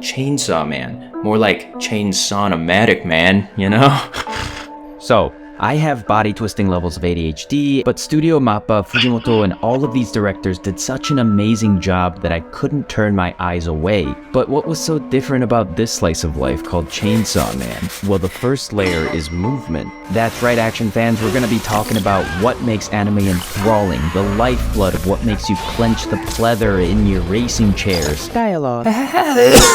Chainsaw Man. More like Chainsaw-O-Matic Man, you know? So, I have body-twisting levels of ADHD, but Studio Mappa, Fujimoto, and all of these directors did such an amazing job that I couldn't turn my eyes away. But what was so different about this slice of life called Chainsaw Man? Well, the first layer is movement. That's right, action fans, we're gonna be talking about what makes anime enthralling, the lifeblood of what makes you clench the pleather in your racing chairs. Dialogue.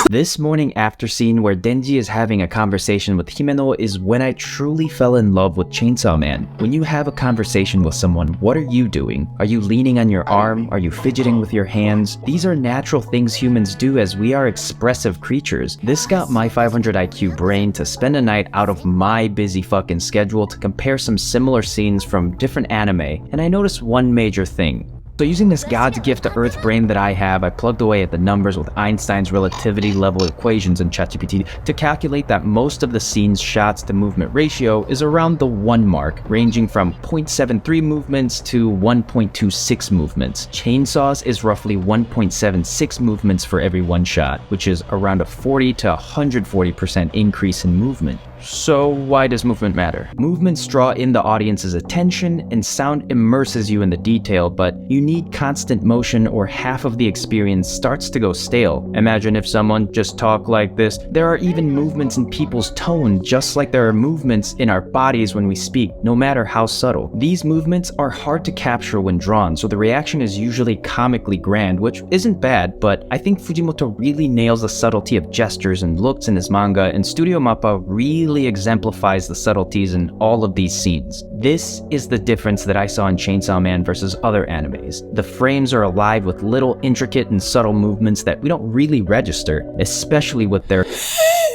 This morning after scene where Denji is having a conversation with Himeno is when I truly fell in love with Chainsaw Man. When you have a conversation with someone, what are you doing? Are you leaning on your arm? Are you fidgeting with your hands? These are natural things humans do as we are expressive creatures. This got my 500 IQ brain to spend a night out of my busy fucking schedule to compare some similar scenes from different anime, and I noticed one major thing. So using this God's gift to Earth brain that I have, I plugged away at the numbers with Einstein's relativity level equations in ChatGPT to calculate that most of the scene's shots to movement ratio is around the 1 mark, ranging from 0.73 movements to 1.26 movements. Chainsaws is roughly 1.76 movements for every 1 shot, which is around a 40 to 140% increase in movement. So why does movement matter? Movements draw in the audience's attention and sound immerses you in the detail, but you need constant motion or half of the experience starts to go stale. Imagine if someone just talked like this. There are even movements in people's tone, just like there are movements in our bodies when we speak, no matter how subtle. These movements are hard to capture when drawn, so the reaction is usually comically grand, which isn't bad, but I think Fujimoto really nails the subtlety of gestures and looks in his manga, and Studio Mappa really exemplifies the subtleties in all of these scenes. This is the difference that I saw in Chainsaw Man versus other animes. The frames are alive with little intricate and subtle movements that we don't really register, especially with their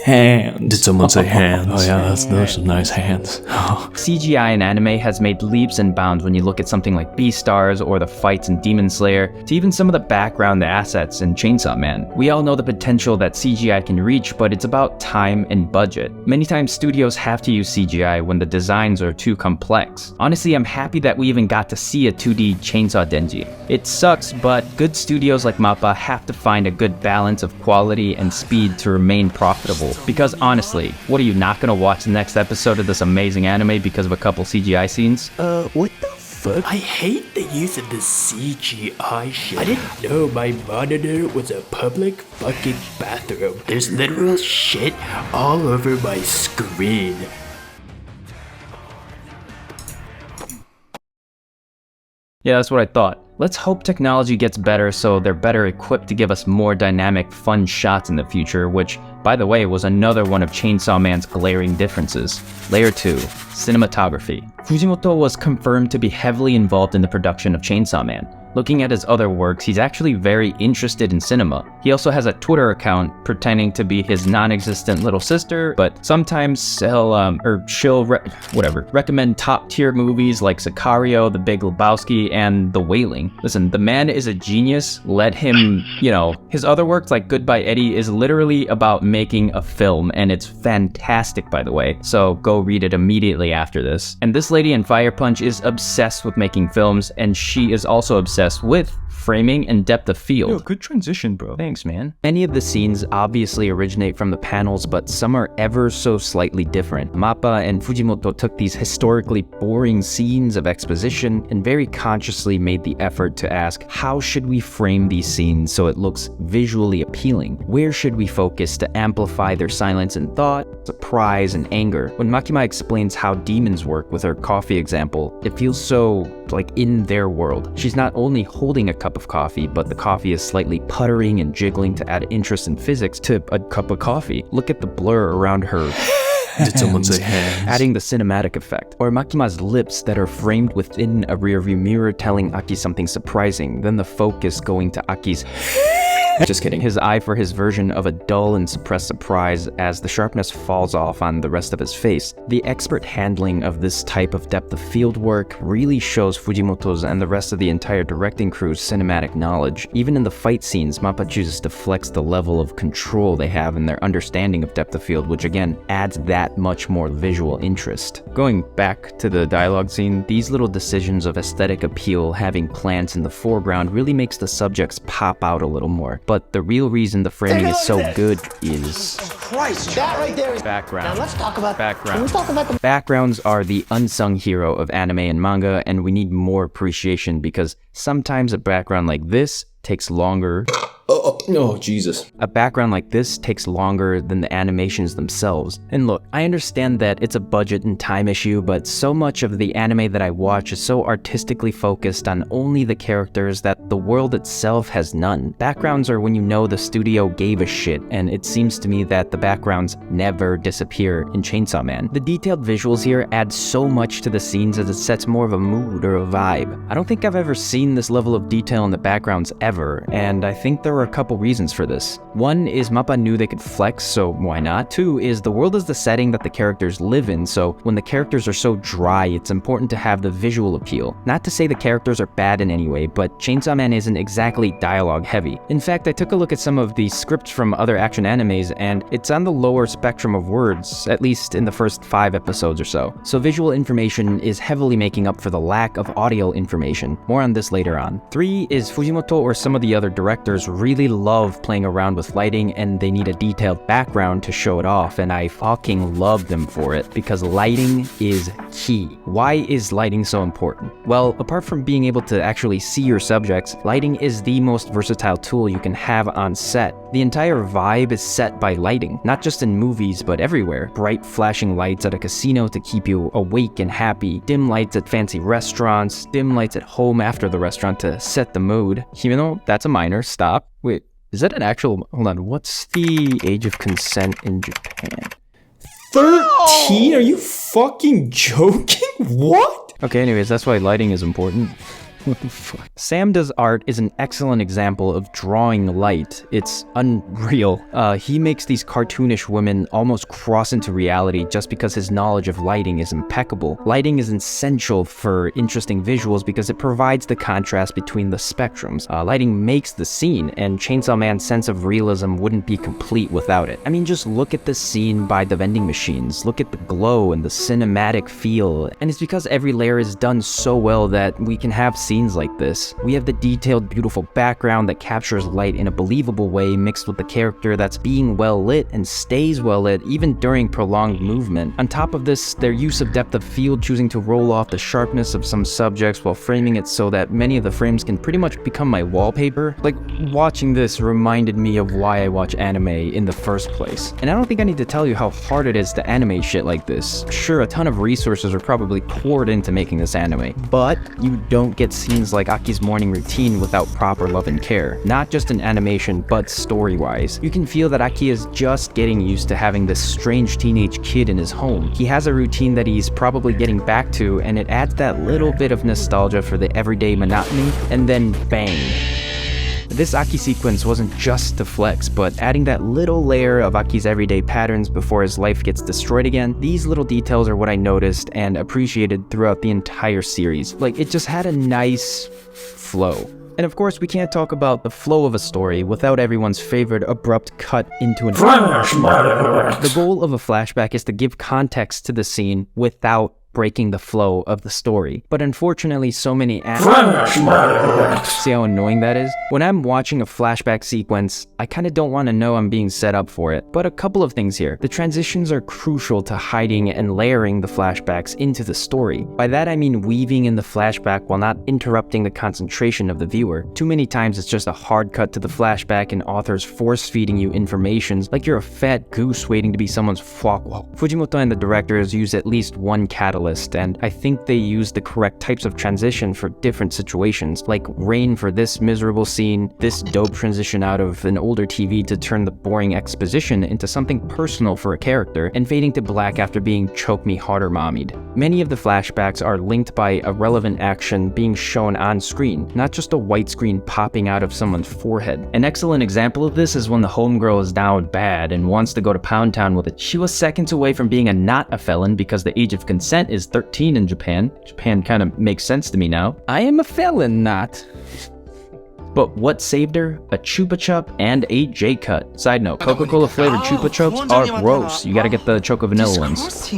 Hands. Did someone say hands? Oh yeah, those are some nice hands. CGI in anime has made leaps and bounds when you look at something like Beastars or the fights in Demon Slayer, to even some of the background assets in Chainsaw Man. We all know the potential that CGI can reach, but it's about time and budget. Many times studios have to use CGI when the designs are too complex. Honestly, I'm happy that we even got to see a 2D Chainsaw Denji. It sucks, but good studios like Mappa have to find a good balance of quality and speed to remain profitable. Because honestly, what are you not gonna watch the next episode of this amazing anime because of a couple CGI scenes? What the fuck? I hate the use of this CGI shit. I didn't know my monitor was a public fucking bathroom. There's literal shit all over my screen. Yeah, that's what I thought. Let's hope technology gets better so they're better equipped to give us more dynamic, fun shots in the future, which, by the way, was another one of Chainsaw Man's glaring differences. Layer 2, cinematography. Fujimoto was confirmed to be heavily involved in the production of Chainsaw Man. Looking at his other works, he's actually very interested in cinema. He also has a Twitter account pretending to be his non-existent little sister, but sometimes she'll recommend top-tier movies like Sicario, The Big Lebowski, and The Wailing. Listen, the man is a genius. Let him, his other works like Goodbye Eddie is literally about making a film, and it's fantastic, by the way, so go read it immediately after this. And this lady in Fire Punch is obsessed with making films, and she is also obsessed with framing and depth of field. Yo, good transition, bro. Thanks, man. Many of the scenes obviously originate from the panels, but some are ever so slightly different. Mappa and Fujimoto took these historically boring scenes of exposition and very consciously made the effort to ask, how should we frame these scenes so it looks visually appealing? Where should we focus to amplify their silence and thought, surprise, and anger? When Makima explains how demons work with her coffee example, it feels so like in their world. She's not only holding a cup of coffee, but the coffee is slightly puttering and jiggling to add interest in physics to a cup of coffee. Look at the blur around her. Did someone say hands? Adding the cinematic effect. Or Makima's lips that are framed within a rearview mirror telling Aki something surprising, then the focus going to Aki's just kidding. His eye for his version of a dull and suppressed surprise as the sharpness falls off on the rest of his face. The expert handling of this type of depth of field work really shows Fujimoto's and the rest of the entire directing crew's cinematic knowledge. Even in the fight scenes, Mappa chooses to flex the level of control they have in their understanding of depth of field, which again adds that much more visual interest. Going back to the dialogue scene, these little decisions of aesthetic appeal, having plants in the foreground, really makes the subjects pop out a little more. but the real reason the framing is so good is Christ, that right there is background. Now let's talk about Background. Can we talk about the Backgrounds are the unsung hero of anime and manga, and we need more appreciation because sometimes a background like this takes longer. Oh, Jesus. A background like this takes longer than the animations themselves. And look, I understand that it's a budget and time issue, but so much of the anime that I watch is so artistically focused on only the characters that the world itself has none. Backgrounds are when you know the studio gave a shit, and it seems to me that the backgrounds never disappear in Chainsaw Man. The detailed visuals here add so much to the scenes as it sets more of a mood or a vibe. I don't think I've ever seen this level of detail in the backgrounds ever, and I think there are a couple reasons for this. One is Mappa knew they could flex, so why not? Two is the world is the setting that the characters live in, so when the characters are so dry, it's important to have the visual appeal. Not to say the characters are bad in any way, but Chainsaw Man isn't exactly dialogue heavy. In fact, I took a look at some of the scripts from other action animes, and it's on the lower spectrum of words, at least in the first 5 episodes or so. So visual information is heavily making up for the lack of audio information. More on this later on. 3 is Fujimoto or some of the other directors really love playing around with lighting, and they need a detailed background to show it off, and I fucking love them for it because lighting is key. Why is lighting so important? Well, apart from being able to actually see your subjects, lighting is the most versatile tool you can have on set. The entire vibe is set by lighting, not just in movies but everywhere. Bright flashing lights at a casino to keep you awake and happy, dim lights at fancy restaurants, dim lights at home after the restaurant to set the mood. Himeno, that's a minor, stop. Wait, is that an actual, hold on, what's the age of consent in Japan? 13? Are you fucking joking? What? Okay, anyways, that's why lighting is important. What the fuck? Sam Does Art is an excellent example of drawing light. It's unreal. He makes these cartoonish women almost cross into reality just because his knowledge of lighting is impeccable. Lighting is essential for interesting visuals because it provides the contrast between the spectrums. Lighting makes the scene, and Chainsaw Man's sense of realism wouldn't be complete without it. I mean, just look at this scene by the vending machines. Look at the glow and the cinematic feel. And it's because every layer is done so well that we can have scenes like this. We have the detailed, beautiful background that captures light in a believable way mixed with the character that's being well lit and stays well lit even during prolonged movement. On top of this, their use of depth of field, choosing to roll off the sharpness of some subjects while framing it so that many of the frames can pretty much become my wallpaper. Like, watching this reminded me of why I watch anime in the first place. And I don't think I need to tell you how hard it is to animate shit like this. Sure, a ton of resources are probably poured into making this anime, but you don't get scenes like Aki's morning routine without proper love and care. Not just in animation, but story-wise. You can feel that Aki is just getting used to having this strange teenage kid in his home. He has a routine that he's probably getting back to, and it adds that little bit of nostalgia for the everyday monotony, and then bang. This Aki sequence wasn't just to flex, but adding that little layer of Aki's everyday patterns before his life gets destroyed again. These little details are what I noticed and appreciated throughout the entire series. Like, it just had a nice flow. And of course, we can't talk about the flow of a story without everyone's favorite abrupt cut into an flashback. The goal of a flashback is to give context to the scene without breaking the flow of the story. But unfortunately, so many see how annoying that is? When I'm watching a flashback sequence, I kinda don't want to know I'm being set up for it. But a couple of things here. The transitions are crucial to hiding and layering the flashbacks into the story. By that I mean weaving in the flashback while not interrupting the concentration of the viewer. Too many times it's just a hard cut to the flashback and authors force-feeding you information like you're a fat goose waiting to be someone's flock. Fujimoto and the directors use at least one catalyst, and I think they use the correct types of transition for different situations, like rain for this miserable scene, this dope transition out of an older TV to turn the boring exposition into something personal for a character, and fading to black after being choke me harder mommied. Many of the flashbacks are linked by a relevant action being shown on screen, not just a white screen popping out of someone's forehead. An excellent example of this is when the homegirl is down bad and wants to go to Pound Town with it. She was seconds away from being not a felon because the age of consent is 13 in Japan. Japan kind of makes sense to me now. I am a felon, not. But what saved her? A Chupa Chup and a J-Cut. Side note, Coca-Cola flavored Chupa Chups are gross. You gotta get the Choco Vanilla ones.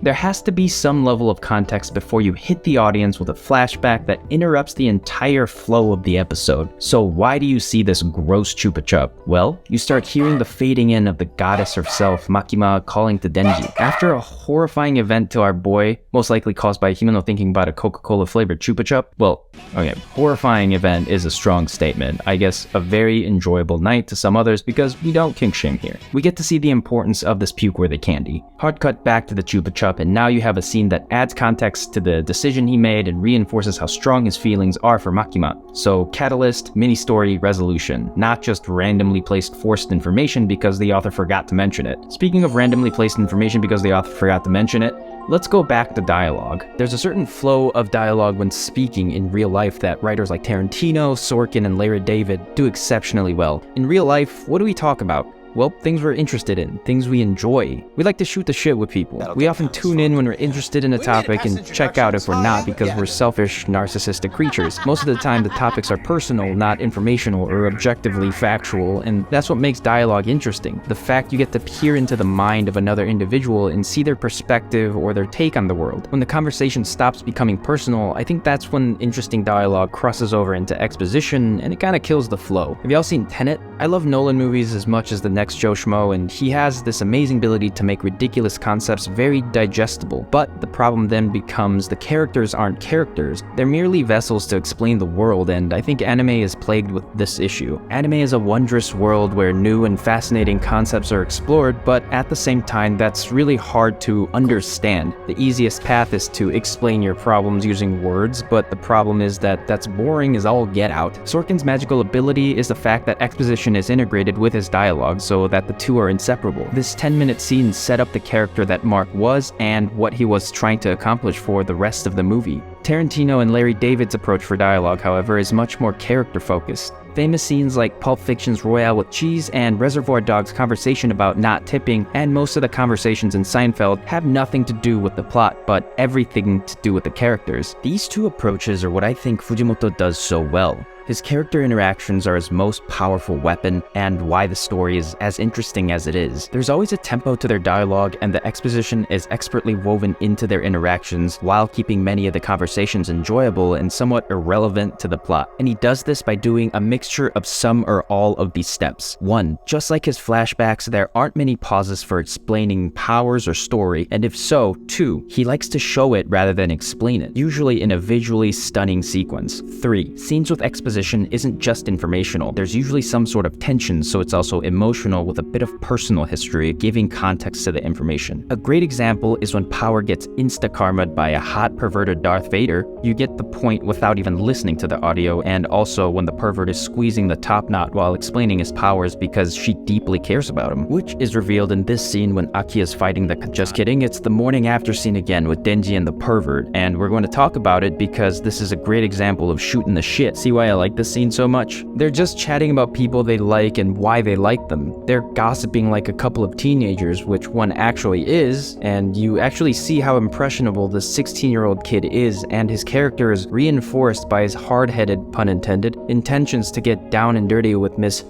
There has to be some level of context before you hit the audience with a flashback that interrupts the entire flow of the episode. So why do you see this gross Chupa Chup? Well, you start hearing the fading in of the goddess herself, Makima, calling to Denji. After a horrifying event to our boy, most likely caused by Himeno thinking about a Coca-Cola flavored Chupa Chup, well, okay, horrifying event is a strong statement. I guess a very enjoyable night to some others because we don't kink shame here. We get to see the importance of this puke-worthy candy. Hard cut back to the Chupa Chup, and now you have a scene that adds context to the decision he made and reinforces how strong his feelings are for Makima. So catalyst, mini-story, resolution, not just randomly placed forced information because the author forgot to mention it. Speaking of randomly placed information because the author forgot to mention it, let's go back to dialogue. There's a certain flow of dialogue when speaking in real life that writers like Tarantino, Sorkin, and Larry David do exceptionally well. In real life, what do we talk about? Well, things we're interested in, things we enjoy. We like to shoot the shit with people. We often tune in when we're interested in a topic and check out if we're not because we're selfish, narcissistic creatures. Most of the time, the topics are personal, not informational or objectively factual, and that's what makes dialogue interesting. The fact you get to peer into the mind of another individual and see their perspective or their take on the world. When the conversation stops becoming personal, I think that's when interesting dialogue crosses over into exposition and it kind of kills the flow. Have y'all seen Tenet? I love Nolan movies as much as the next Joe Schmo, and he has this amazing ability to make ridiculous concepts very digestible. But the problem then becomes the characters aren't characters, they're merely vessels to explain the world, and I think anime is plagued with this issue. Anime is a wondrous world where new and fascinating concepts are explored, but at the same time that's really hard to understand. The easiest path is to explain your problems using words, but the problem is that that's boring as all get out. Sorkin's magical ability is the fact that exposition is integrated with his dialogue, so that the two are inseparable. This 10-minute scene set up the character that Mark was and what he was trying to accomplish for the rest of the movie. Tarantino and Larry David's approach for dialogue, however, is much more character-focused. Famous scenes like Pulp Fiction's Royale with Cheese and Reservoir Dogs' conversation about not tipping, and most of the conversations in Seinfeld have nothing to do with the plot, but everything to do with the characters. These two approaches are what I think Fujimoto does so well. His character interactions are his most powerful weapon, and why the story is as interesting as it is. There's always a tempo to their dialogue, and the exposition is expertly woven into their interactions while keeping many of the conversations enjoyable and somewhat irrelevant to the plot. And he does this by doing a mixture of some or all of these steps. 1. Just like his flashbacks, there aren't many pauses for explaining powers or story, and if so, 2. He likes to show it rather than explain it, usually in a visually stunning sequence. 3. Scenes with exposition isn't just informational. There's usually some sort of tension, so it's also emotional with a bit of personal history, giving context to the information. A great example is when Power gets insta-karma'd by a hot perverted Darth Vader. You get the point without even listening to the audio, and also when the pervert is squeezing the top knot while explaining his powers because she deeply cares about him, which is revealed in this scene when Aki is fighting the just kidding, it's the morning after scene again with Denji and the pervert, and we're going to talk about it because this is a great example of shooting the shit. See why I like this scene so much? They're just chatting about people they like and why they like them. They're gossiping like a couple of teenagers, which one actually is, and you actually see how impressionable this 16-year-old kid is, and his character is reinforced by his hard-headed, pun intended, intentions to get down and dirty with Miss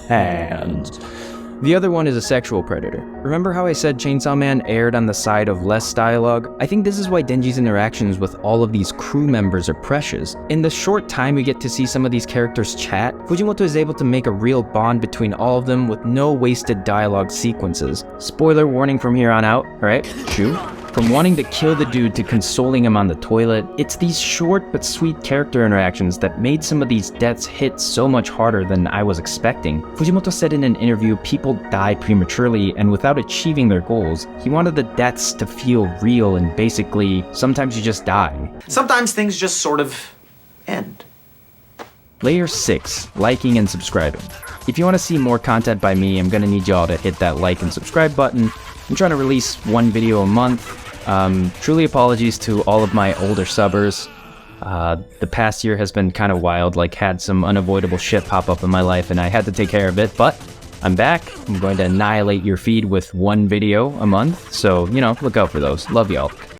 Hands. The other one is a sexual predator. Remember how I said Chainsaw Man erred on the side of less dialogue? I think this is why Denji's interactions with all of these crew members are precious. In the short time we get to see some of these characters chat, Fujimoto is able to make a real bond between all of them with no wasted dialogue sequences. Spoiler warning from here on out, alright? Shoo. From wanting to kill the dude to consoling him on the toilet, it's these short but sweet character interactions that made some of these deaths hit so much harder than I was expecting. Fujimoto said in an interview people die prematurely and without achieving their goals. He wanted the deaths to feel real and basically, sometimes you just die. Sometimes things just sort of end. Layer 6, liking and subscribing. If you want to see more content by me, I'm gonna need y'all to hit that like and subscribe button. I'm trying to release one video a month. Truly apologies to all of my older subbers. The past year has been kind of wild, like had some unavoidable shit pop up in my life and I had to take care of it, but I'm back. I'm going to annihilate your feed with one video a month, so, you know, look out for those. Love y'all.